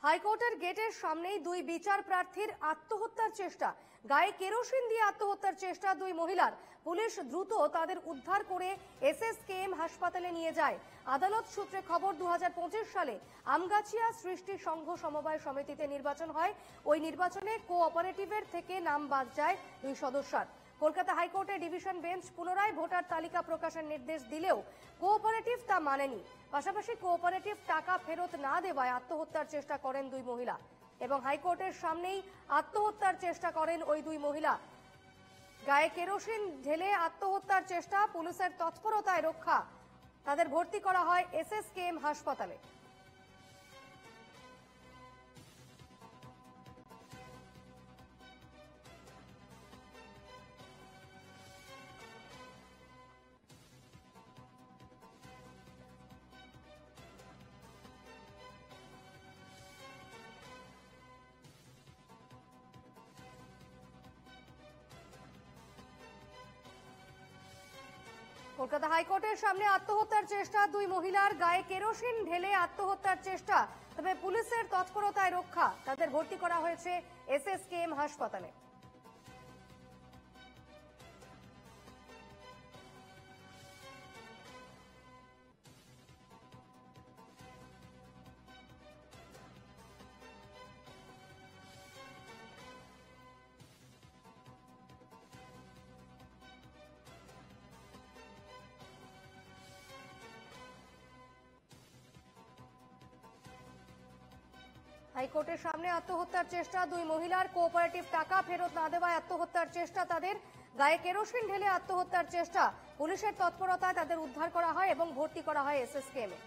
হাইকোর্টের গেটের সামনেই দুই বিচার প্রার্থীর আত্মহত্যার চেষ্টা। গায়ে কেরোসিন দিয়ে আত্মহত্যার চেষ্টা দুই মহিলার। পুলিশ দ্রুত তাদের উদ্ধার করে এসএসকেএম হাসপাতালে নিয়ে যায়। আদালত সূত্রে খবর, 2025 সালে আমগাছিয়া সৃষ্টি সংঘ সমবায় সমিতিতে নির্বাচন হয়। ওই নির্বাচনে কোঅপারেটিভের থেকে নাম বাদ যায় দুই সদস্যার। কলকাতা হাইকোর্টের ডিভিশন বেঞ্চ পুনরায় ভোটার তালিকা প্রকাশের নির্দেশ দিলেও কোঅপারেটিভ তা মানেনি। পাশাপাশি কোঅপারেটিভ টাকা ফেরত না দেওয়ায় আত্মহত্যার চেষ্টা করেন দুই মহিলা এবং হাইকোর্টের সামনেই আত্মহত্যার চেষ্টা করেন ওই দুই মহিলা। গায়ে কেরোসিন ঢেলে আত্মহত্যার চেষ্টা, পুলিশের তৎপরতায় রক্ষা। তাদের ভর্তি করা হয় এসএসকেএম হাসপাতালে। কলকাতা হাইকোর্টের সামনে আত্মহত্যার চেষ্টা দুই মহিলার। গায়ে কেরোসিন ঢেলে আত্মহত্যার চেষ্টা, তবে পুলিশের তৎপরতায় রক্ষা। তাদের ভর্তি করা হয়েছে এসএসকেএম হাসপাতালে। হাইকোর্টের সামনে আত্মহত্যার চেষ্টা দুই মহিলার। কোঅপারেটিভ টাকা ফেরত না দেওয়ায় আত্মহত্যার চেষ্টা তাদের। গায়ে কেরোসিন ঢেলে আত্মহত্যার চেষ্টা, পুলিশের তৎপরতায় তাদের উদ্ধার করা হয় এবং ভর্তি করা হয় এসএসকেএমে।